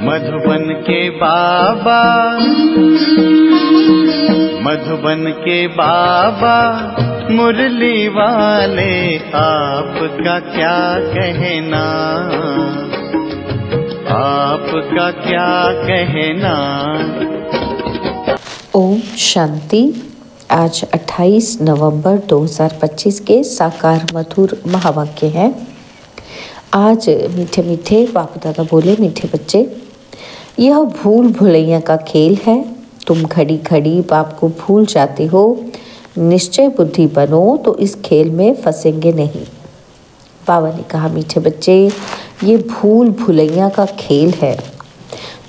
मधुबन के बाबा, मधुबन के बाबा मुरली वाले, आपका क्या कहना, आपका क्या कहना। ओम शांति। आज 28 नवंबर 2025 के साकार मधुर महावाक्य हैं। आज मीठे मीठे बाप दादा बोले, मीठे बच्चे, यह भूल भुलैया का खेल है। तुम घड़ी घड़ी बाप को भूल जाते हो। निश्चय बुद्धि बनो तो इस खेल में फंसेंगे नहीं। बाबा ने कहा, मीठे बच्चे, ये भूल भुलैया का खेल है।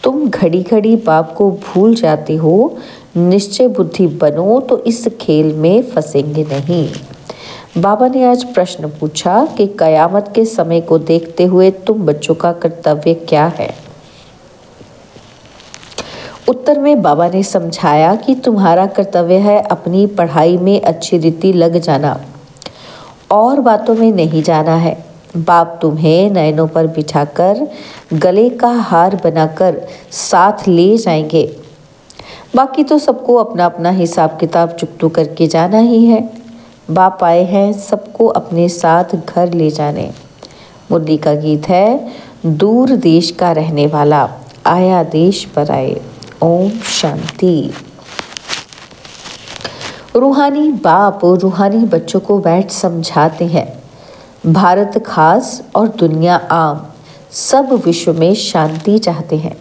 तुम घड़ी घड़ी बाप को भूल जाते हो। निश्चय बुद्धि बनो तो इस खेल में फंसेंगे नहीं। बाबा ने आज प्रश्न पूछा कि कयामत के समय को देखते हुए तुम बच्चों का कर्तव्य क्या है। उत्तर में बाबा ने समझाया कि तुम्हारा कर्तव्य है अपनी पढ़ाई में अच्छी रीति लग जाना और बातों में नहीं जाना है। बाप तुम्हें नयनों पर बिठाकर गले का हार बनाकर साथ ले जाएंगे। बाकी तो सबको अपना अपना हिसाब किताब चुकतू करके जाना ही है। बाप आए हैं सबको अपने साथ घर ले जाने। मुरली का गीत है, दूर देश का रहने वाला आया देश पर आए। ओम शांति। रूहानी बाप रूहानी बच्चों को बैठ समझाते हैं। भारत खास और दुनिया आम सब विश्व में शांति चाहते हैं।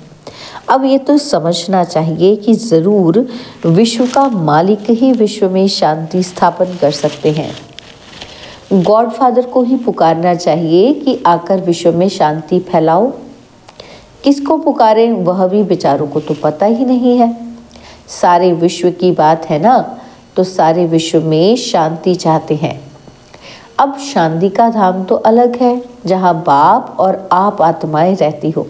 अब ये तो समझना चाहिए कि ज़रूर विश्व का मालिक ही विश्व में शांति स्थापन कर सकते हैं। गॉडफादर को ही पुकारना चाहिए कि आकर विश्व में शांति फैलाओ। किसको पुकारें वह भी बेचारों को तो पता ही नहीं है। सारे विश्व की बात है ना, तो सारे विश्व में शांति चाहते हैं। अब शांति का धाम तो अलग है, जहाँ बाप और आप आत्माएं रहती हो।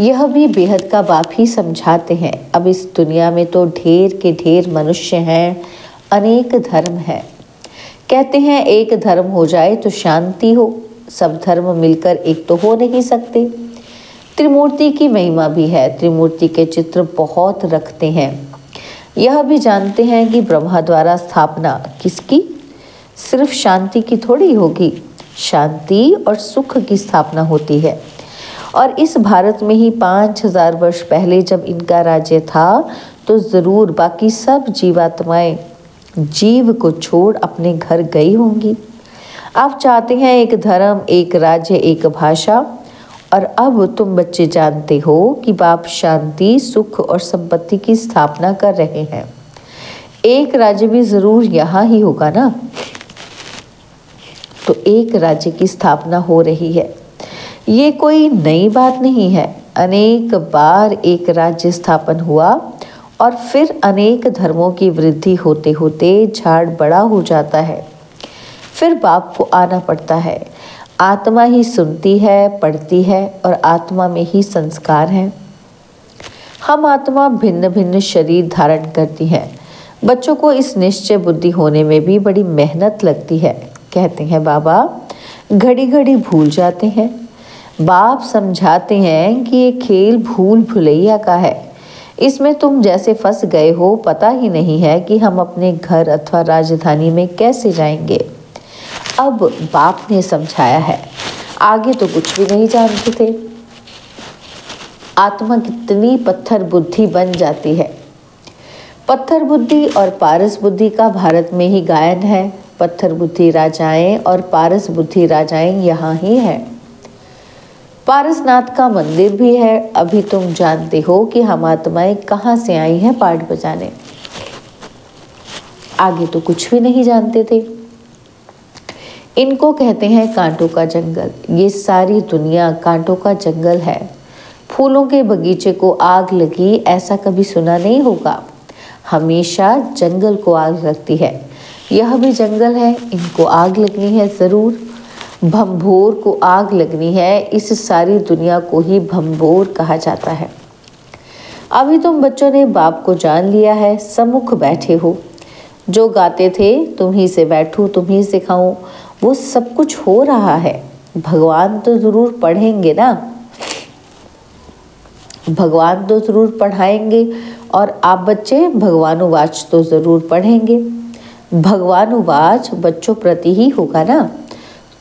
यह भी बेहद का बाप ही समझाते हैं। अब इस दुनिया में तो ढेर के ढेर मनुष्य हैं, अनेक धर्म हैं। कहते हैं एक धर्म हो जाए तो शांति हो। सब धर्म मिलकर एक तो हो नहीं सकते। त्रिमूर्ति की महिमा भी है। त्रिमूर्ति के चित्र बहुत रखते हैं। यह भी जानते हैं कि ब्रह्मा द्वारा स्थापना किसकी? सिर्फ शांति की थोड़ी होगी। शांति और सुख की स्थापना होती है। और इस भारत में ही 5000 वर्ष पहले जब इनका राज्य था, तो ज़रूर बाकी सब जीवात्माएं जीव को छोड़ अपने घर गई होंगी। आप चाहते हैं एक धर्म, एक राज्य, एक भाषा। और अब तुम बच्चे जानते हो कि बाप शांति, सुख और संपत्ति की स्थापना कर रहे हैं। एक राज्य भी ज़रूर यहाँ ही होगा ना। तो एक राज्य की स्थापना हो रही है। ये कोई नई बात नहीं है। अनेक बार एक राज्य स्थापन हुआ और फिर अनेक धर्मों की वृद्धि होते होते झाड़ बड़ा हो जाता है। फिर बाप को आना पड़ता है। आत्मा ही सुनती है, पढ़ती है और आत्मा में ही संस्कार हैं। हम आत्मा भिन्न भिन्न शरीर धारण करती हैं। बच्चों को इस निश्चय बुद्धि होने में भी बड़ी मेहनत लगती है। कहते हैं बाबा घड़ी घड़ी भूल जाते हैं। बाप समझाते हैं कि ये खेल भूल भुलैया का है। इसमें तुम जैसे फंस गए हो, पता ही नहीं है कि हम अपने घर अथवा राजधानी में कैसे जाएंगे। अब बाप ने समझाया है। आगे तो कुछ भी नहीं जानते थे। आत्मा कितनी पत्थर बुद्धि बन जाती है। पत्थर बुद्धि और पारस बुद्धि का भारत में ही गायन है। पत्थर बुद्धि राजाएं और पारस बुद्धि राजाएं यहाँ ही है। पारसनाथ का मंदिर भी है। अभी तुम जानते हो कि हम आत्माएं कहाँ से आई हैं पाठ बजाने। आगे तो कुछ भी नहीं जानते थे। इनको कहते हैं कांटों का जंगल। ये सारी दुनिया कांटों का जंगल है। फूलों के बगीचे को आग लगी ऐसा कभी सुना नहीं होगा। हमेशा जंगल को आग लगती है। यह भी जंगल है, इनको आग लगनी है ज़रूर। भंभोर को आग लगनी है। इस सारी दुनिया को ही भंभोर कहा जाता है। अभी तुम बच्चों ने बाप को जान लिया है। सम्मुख बैठे हो। जो गाते थे तुम ही से बैठूं, तुम ही सिखाऊं, वो सब कुछ हो रहा है। भगवान तो ज़रूर पढ़ेंगे ना। भगवान तो ज़रूर पढ़ाएंगे और आप बच्चे भगवानुवाच तो ज़रूर पढ़ेंगे। भगवानुवाच बच्चों प्रति ही होगा ना।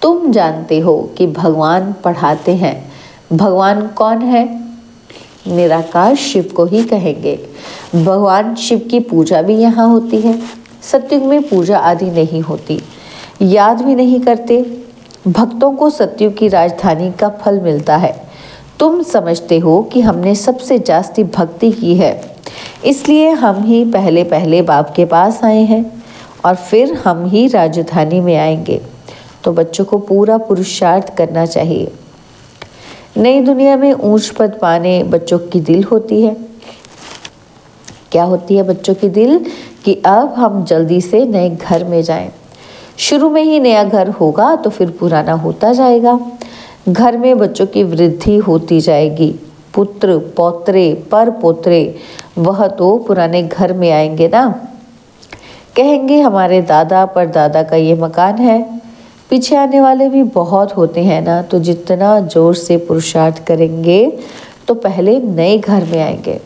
तुम जानते हो कि भगवान पढ़ाते हैं। भगवान कौन है? निराकार शिव को ही कहेंगे। भगवान शिव की पूजा भी यहाँ होती है। सत्युग में पूजा आदि नहीं होती, याद भी नहीं करते। भक्तों को सत्युग की राजधानी का फल मिलता है। तुम समझते हो कि हमने सबसे जास्ती भक्ति की है, इसलिए हम ही पहले पहले बाप के पास आए हैं और फिर हम ही राजधानी में आएंगे। तो बच्चों को पूरा पुरुषार्थ करना चाहिए। नई दुनिया में ऊंच पद पाने बच्चों की दिल होती है। क्या होती है बच्चों की दिल? कि अब हम जल्दी से नए घर में जाएं। शुरू में ही नया घर होगा तो फिर पुराना होता जाएगा। घर में बच्चों की वृद्धि होती जाएगी। पुत्र पौत्रे पर पोत्रे वह तो पुराने घर में आएंगे ना। कहेंगे हमारे दादा परदादा का ये मकान है। पीछे आने वाले भी बहुत होते हैं ना, तो जितना जोर से पुरुषार्थ करेंगे तो पहले नए घर में आएंगे।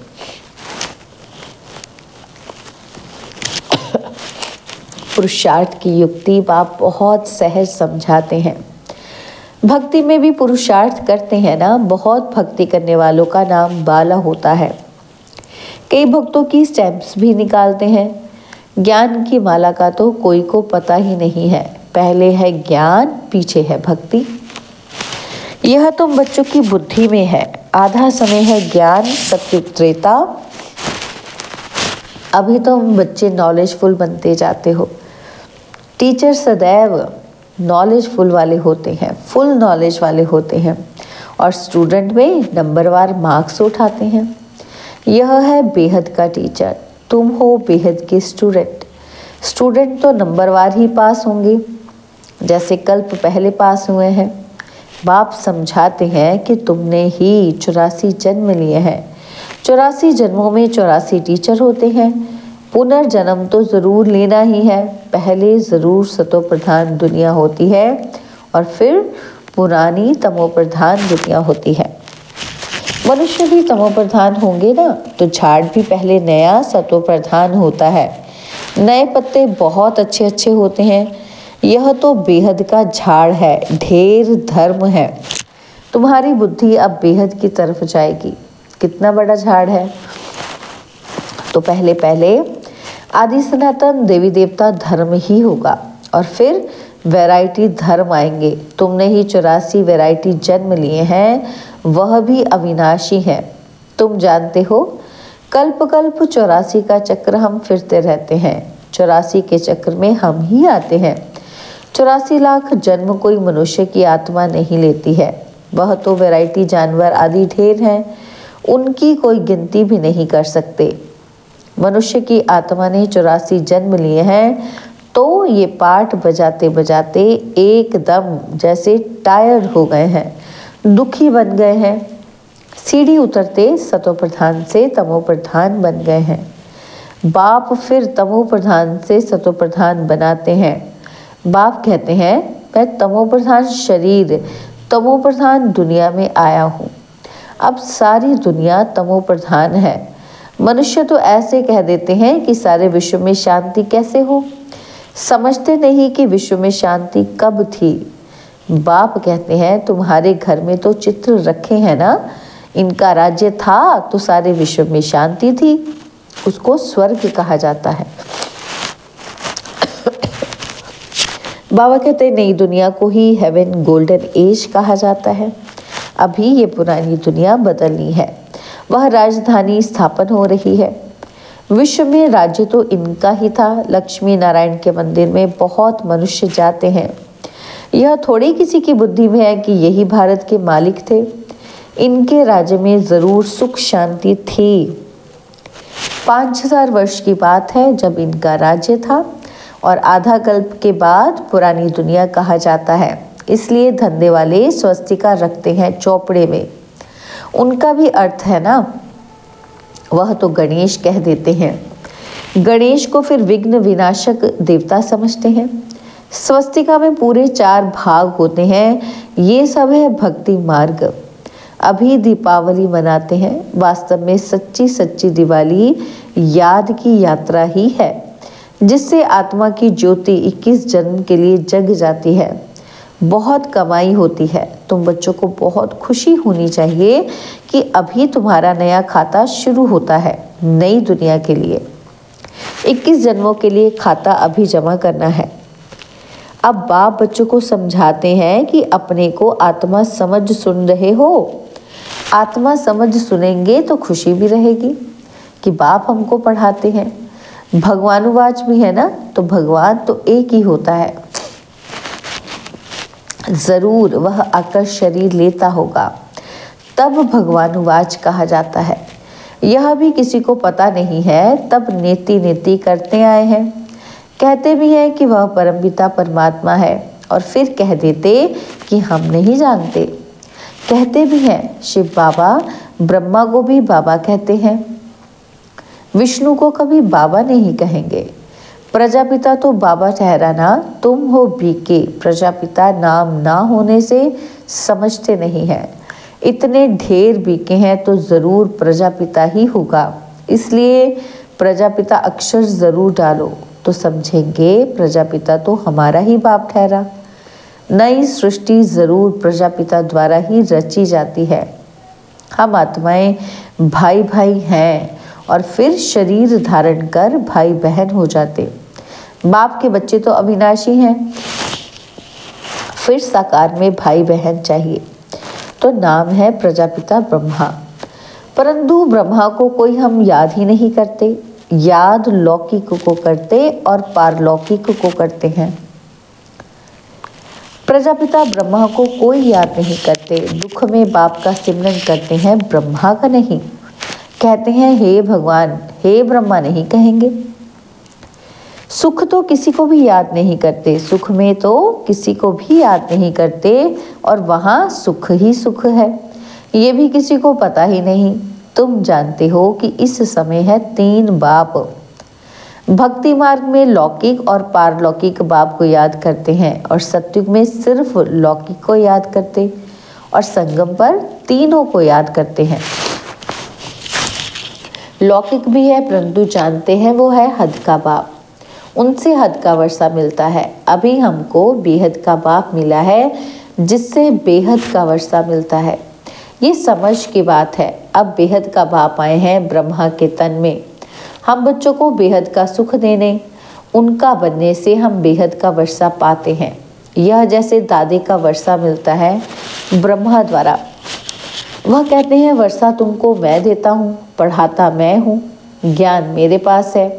पुरुषार्थ की युक्ति बाप बहुत सहज समझाते हैं। भक्ति में भी पुरुषार्थ करते हैं ना। बहुत भक्ति करने वालों का नाम बाला होता है। कई भक्तों की स्टैम्प्स भी निकालते हैं। ज्ञान की माला का तो कोई को पता ही नहीं है। पहले है ज्ञान, पीछे है भक्ति। यह तुम बच्चों की बुद्धि में है। आधा समय है ज्ञान, सत्युग त्रेता। अभी तुम बच्चे नॉलेजफुल बनते जाते हो। टीचर सदैव नॉलेजफुल वाले होते हैं, फुल नॉलेज वाले होते हैं और स्टूडेंट में नंबरवार मार्क्स उठाते हैं। यह है बेहद का टीचर। तुम हो बेहद के स्टूडेंट। स्टूडेंट तो नंबरवार ही पास होंगे, जैसे कल्प पहले पास हुए हैं। बाप समझाते हैं कि तुमने ही 84 जन्म लिए हैं। 84 जन्मों में 84 टीचर होते हैं। पुनर्जन्म तो ज़रूर लेना ही है। पहले ज़रूर सतो प्रधान दुनिया होती है और फिर पुरानी तमो प्रधान दुनिया होती है। मनुष्य भी तमो प्रधान होंगे ना, तो झाड़ भी पहले नया सतो प्रधान होता है। नए पत्ते बहुत अच्छे अच्छे होते हैं। यह तो बेहद का झाड़ है, ढेर धर्म है। तुम्हारी बुद्धि अब बेहद की तरफ जाएगी। कितना बड़ा झाड़ है। तो पहले पहले आदि सनातन देवी देवता धर्म ही होगा और फिर वैरायटी धर्म आएंगे। तुमने ही 84 वैरायटी जन्म लिए हैं, वह भी अविनाशी हैं। तुम जानते हो कल्प कल्प 84 का चक्र हम फिरते रहते हैं। 84 के चक्र में हम ही आते हैं। 84 लाख जन्म कोई मनुष्य की आत्मा नहीं लेती है। वह तो वैरायटी जानवर आदि ढेर हैं, उनकी कोई गिनती भी नहीं कर सकते। मनुष्य की आत्मा ने 84 जन्म लिए हैं, तो ये पाठ बजाते बजाते एकदम जैसे टायर्ड हो गए हैं, दुखी बन गए हैं। सीढ़ी उतरते सतो प्रधान से तमो प्रधान बन गए हैं। बाप फिर तमो प्रधान से सतो प्रधान बनाते हैं। बाप कहते हैं मैं तमो प्रधान शरीर, तमो प्रधान दुनिया में आया हूँ। अब सारी दुनिया तमो प्रधान है। मनुष्य तो ऐसे कह देते हैं कि सारे विश्व में शांति कैसे हो। समझते नहीं कि विश्व में शांति कब थी। बाप कहते हैं तुम्हारे घर में तो चित्र रखे हैं ना, इनका राज्य था तो सारे विश्व में शांति थी। उसको स्वर्ग कहा जाता है। बाबा कहते हैं नई दुनिया को ही हेवन गोल्डन एज कहा जाता है। अभी ये पुरानी दुनिया बदलनी है, वह राजधानी स्थापन हो रही है। विश्व में राज्य तो इनका ही था। लक्ष्मी नारायण के मंदिर में बहुत मनुष्य जाते हैं। यह थोड़ी किसी की बुद्धि में है कि यही भारत के मालिक थे। इनके राज्य में जरूर सुख शांति थी। 5000 वर्ष की बात है जब इनका राज्य था और आधा कल्प के बाद पुरानी दुनिया कहा जाता है। इसलिए धंधे वाले स्वस्तिका रखते हैं चौपड़े में। उनका भी अर्थ है ना, वह तो गणेश कह देते हैं। गणेश को फिर विघ्न विनाशक देवता समझते हैं। स्वस्तिका में पूरे 4 भाग होते हैं। ये सब है भक्ति मार्ग। अभी दीपावली मनाते हैं, वास्तव में सच्ची सच्ची दिवाली याद की यात्रा ही है, जिससे आत्मा की ज्योति 21 जन्म के लिए जग जाती है। बहुत कमाई होती है। तुम बच्चों को बहुत खुशी होनी चाहिए कि अभी तुम्हारा नया खाता शुरू होता है नई दुनिया के लिए। 21 जन्मों के लिए खाता अभी जमा करना है। अब बाप बच्चों को समझाते हैं कि अपने को आत्मा समझ सुन रहे हो। आत्मा समझ सुनेंगे तो खुशी भी रहेगी कि बाप हमको पढ़ाते हैं। भगवानुवाच भी है ना, तो भगवान तो एक ही होता है। जरूर वह आकर शरीर लेता होगा, तब भगवानुवाच कहा जाता है। यह भी किसी को पता नहीं है, तब नेति नेति करते आए हैं। कहते भी हैं कि वह परमपिता परमात्मा है और फिर कह देते कि हम नहीं जानते। कहते भी हैं शिव बाबा, ब्रह्मा को भी बाबा कहते हैं, विष्णु को कभी बाबा नहीं कहेंगे। प्रजापिता तो बाबा ठहरा ना, तुम हो बीके। प्रजापिता नाम ना होने से समझते नहीं है। इतने ढेर बीके हैं तो जरूर प्रजापिता ही होगा, इसलिए प्रजापिता अक्षर जरूर डालो तो समझेंगे प्रजापिता तो हमारा ही बाप ठहरा। नई सृष्टि जरूर प्रजापिता द्वारा ही रची जाती है। हम आत्माएं भाई भाई हैं और फिर शरीर धारण कर भाई बहन हो जाते। बाप के बच्चे तो अविनाशी हैं, फिर साकार में भाई बहन चाहिए, तो नाम है प्रजापिता ब्रह्मा। परंतु ब्रह्मा को कोई हम याद ही नहीं करते। याद लौकिक को करते और पारलौकिक को करते हैं। प्रजापिता ब्रह्मा को कोई याद नहीं करते। दुख में बाप का सिमरन करते हैं, ब्रह्मा का नहीं। कहते हैं हे भगवान, हे ब्रह्मा नहीं कहेंगे। सुख तो किसी को भी याद नहीं करते। सुख में तो किसी को भी याद नहीं करते और वहाँ सुख ही सुख है, ये भी किसी को पता ही नहीं। तुम जानते हो कि इस समय है 3 बाप। भक्ति मार्ग में लौकिक और पारलौकिक बाप को याद करते हैं और सत्युग में सिर्फ लौकिक को याद करते और संगम पर तीनों को याद करते हैं। लौकिक भी है परंतु जानते हैं वो है हद का बाप, उनसे हद का वर्षा मिलता है। अभी हमको बेहद का बाप मिला है जिससे बेहद का वर्षा मिलता है। ये समझ की बात है। अब बेहद का बाप आए हैं ब्रह्मा के तन में, हम बच्चों को बेहद का सुख देने, उनका बनने से हम बेहद का वर्षा पाते हैं। यह जैसे दादे का वर्षा मिलता है ब्रह्मा द्वारा। वह कहते हैं वर्षा तुमको मैं देता हूँ, पढ़ाता मैं हूँ, ज्ञान मेरे पास है।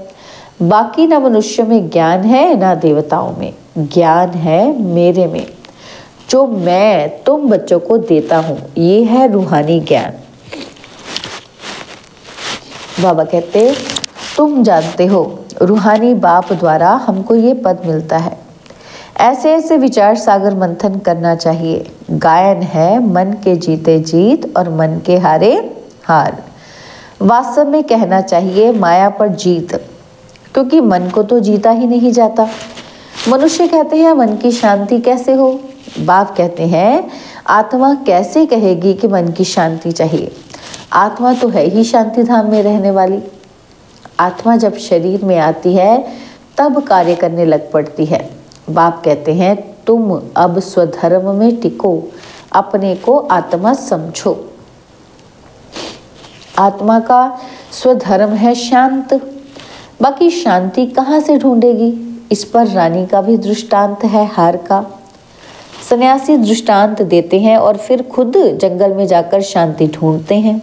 बाकी ना मनुष्य में ज्ञान है ना देवताओं में, ज्ञान है मेरे में जो मैं तुम बच्चों को देता हूँ। ये है रूहानी ज्ञान। बाबा कहते तुम जानते हो रूहानी बाप द्वारा हमको ये पद मिलता है। ऐसे ऐसे विचार सागर मंथन करना चाहिए। गायन है मन के जीते जीत और मन के हारे हार। वास्तव में कहना चाहिए माया पर जीत, क्योंकि मन को तो जीता ही नहीं जाता। मनुष्य कहते हैं मन की शांति कैसे हो। बाप कहते हैं आत्मा कैसे कहेगी कि मन की शांति चाहिए। आत्मा तो है ही शांति धाम में रहने वाली। आत्मा जब शरीर में आती है तब कार्य करने लग पड़ती है। बाप कहते हैं तुम अब स्वधर्म में टिको, अपने को आत्मा समझो। आत्मा का स्वधर्म है शांत। बाकी शांति कहाँ से ढूंढेगी, इस पर रानी का भी दृष्टांत है हार का। सन्यासी दृष्टांत देते हैं और फिर खुद जंगल में जाकर शांति ढूंढते हैं।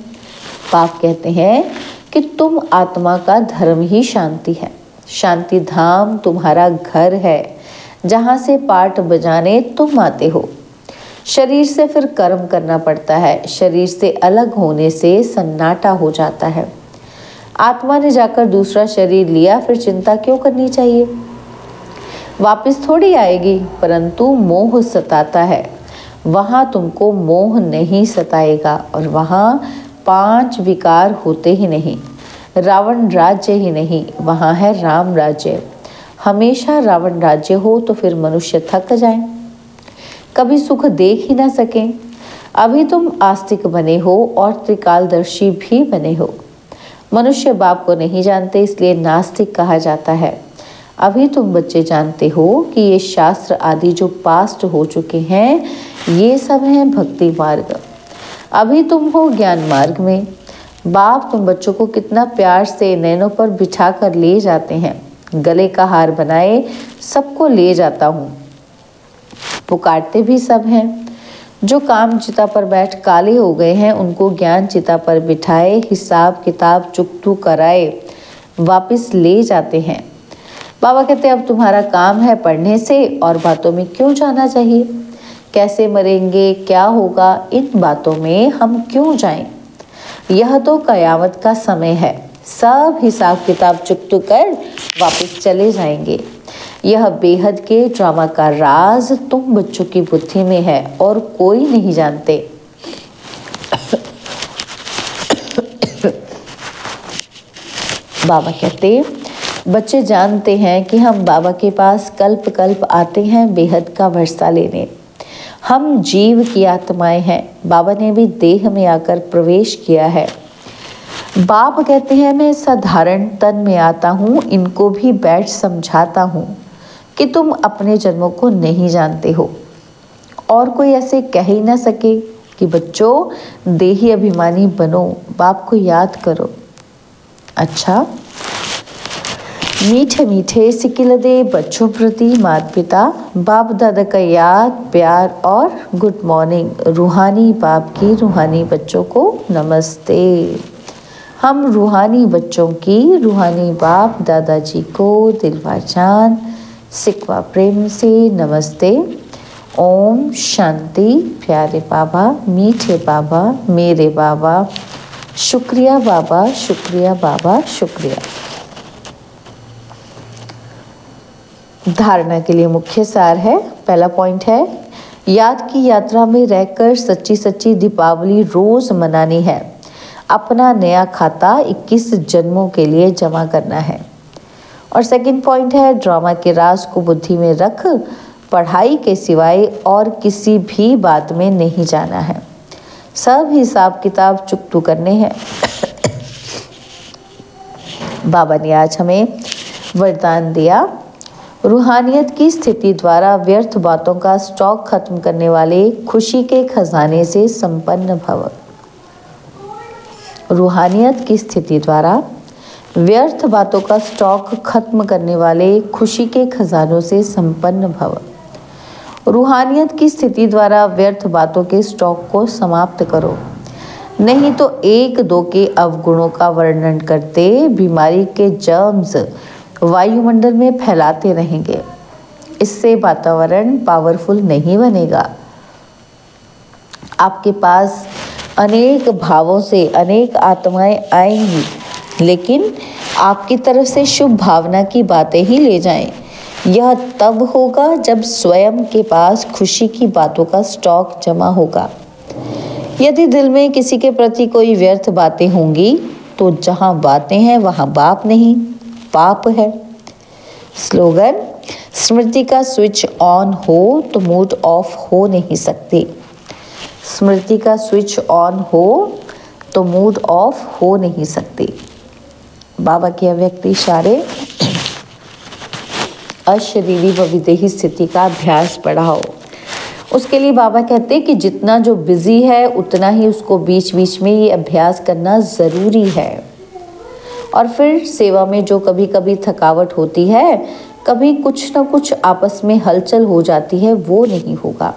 बाप कहते हैं कि तुम आत्मा का धर्म ही शांति है। शांति धाम तुम्हारा घर है जहाँ से पाठ बजाने तुम आते हो। शरीर से फिर कर्म करना पड़ता है। शरीर से अलग होने से सन्नाटा हो जाता है। आत्मा ने जाकर दूसरा शरीर लिया, फिर चिंता क्यों करनी चाहिए। वापस थोड़ी आएगी, परंतु मोह सताता है। वहाँ तुमको मोह नहीं सताएगा और वहाँ 5 विकार होते ही नहीं। रावण राज्य ही नहीं, वहाँ है राम राज्य। हमेशा रावण राज्य हो तो फिर मनुष्य थक जाए, कभी सुख देख ही ना सकें। अभी तुम आस्तिक बने हो और त्रिकालदर्शी भी बने हो। मनुष्य बाप को नहीं जानते, इसलिए नास्तिक कहा जाता है। अभी तुम बच्चे जानते हो कि ये शास्त्र आदि जो पास्ट हो चुके हैं, ये सब हैं भक्ति मार्ग। अभी तुम हो ज्ञान मार्ग में। बाप तुम बच्चों को कितना प्यार से नैनों पर बिठा कर ले जाते हैं। गले का हार बनाए सबको ले जाता हूँ। पुकारते भी सब हैं। जो काम चिता पर बैठ काले हो गए हैं, उनको ज्ञान चिता पर बिठाए हिसाब किताब चुकतू कराए वापस ले जाते हैं। बाबा कहते हैं अब तुम्हारा काम है पढ़ने से, और बातों में क्यों जाना चाहिए। कैसे मरेंगे, क्या होगा, इन बातों में हम क्यों जाएं। यह तो कयामत का समय है। सब हिसाब किताब चुकतू कर वापस चले जाएंगे। यह बेहद के ड्रामा का राज तुम बच्चों की बुद्धि में है और कोई नहीं जानते। बाबा कहते बच्चे जानते हैं कि हम बाबा के पास कल्प कल्प आते हैं बेहद का वर्षा लेने। हम जीव की आत्माएं हैं। बाबा ने भी देह में आकर प्रवेश किया है। बाप कहते हैं मैं साधारण तन में आता हूँ, इनको भी बैठ समझाता हूँ कि तुम अपने जन्मों को नहीं जानते हो। और कोई ऐसे कह ही ना सके कि बच्चों देही अभिमानी बनो, बाप को याद करो। अच्छा, मीठे मीठे सिकिल दे बच्चों प्रति माता पिता बाप दादा का याद प्यार और गुड मॉर्निंग। रूहानी बाप की रूहानी बच्चों को नमस्ते। हम रूहानी बच्चों की रूहानी बाप दादाजी को दिलवा जान सिकवा प्रेम से नमस्ते। ओम शांति। प्यारे बाबा, मीठे बाबा, मेरे बाबा, शुक्रिया बाबा, शुक्रिया बाबा, शुक्रिया। धारणा के लिए मुख्य सार है। पहला पॉइंट है याद की यात्रा में रहकर सच्ची सच्ची दीपावली रोज मनानी है। अपना नया खाता 21 जन्मों के लिए जमा करना है। और सेकंड पॉइंट है ड्रामा के राज को बुद्धि में रख पढ़ाई के सिवाय और किसी भी बात में नहीं जाना है। सब हिसाब किताब चुकतू करने हैं। बाबा ने आज हमें वरदान दिया, रूहानियत की स्थिति द्वारा व्यर्थ बातों का स्टॉक खत्म करने वाले खुशी के खजाने से संपन्न भव। रूहानियत की स्थिति द्वारा व्यर्थ बातों का स्टॉक खत्म करने वाले खुशी के खजानों से संपन्न भव। रूहानियत की स्थिति द्वारा व्यर्थ बातों के स्टॉक को समाप्त करो, नहीं तो एक दो के अवगुणों का वर्णन करते बीमारी के जर्म्स वायुमंडल में फैलाते रहेंगे। इससे वातावरण पावरफुल नहीं बनेगा। आपके पास अनेक भावों से अनेक आत्माएं आएंगी, लेकिन आपकी तरफ से शुभ भावना की बातें ही ले जाएं। यह तब होगा जब स्वयं के पास खुशी की बातों का स्टॉक जमा होगा। यदि दिल में किसी के प्रति कोई व्यर्थ बातें होंगी तो जहां बातें हैं वहां बाप नहीं, पाप है। स्लोगन, स्मृति का स्विच ऑन हो तो मूड ऑफ हो नहीं सकती। स्मृति का स्विच ऑन हो तो मूड ऑफ हो नहीं सकती। बाबा की अव्यक्त इशारे अशरीरी व विदेही स्थिति का अभ्यास बढ़ाओ। उसके लिए बाबा कहते हैं कि जितना जो बिजी है उतना ही उसको बीच बीच में ये अभ्यास करना ज़रूरी है। और फिर सेवा में जो कभी कभी थकावट होती है, कभी कुछ न कुछ आपस में हलचल हो जाती है, वो नहीं होगा।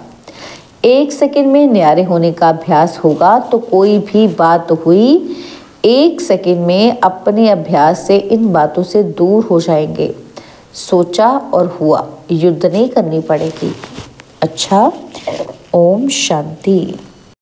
1 सेकंड में न्यारे होने का अभ्यास होगा तो कोई भी बात हुई 1 सेकंड में अपने अभ्यास से इन बातों से दूर हो जाएंगे। सोचा और हुआ, युद्ध नहीं करनी पड़ेगी। अच्छा, ओम शांति।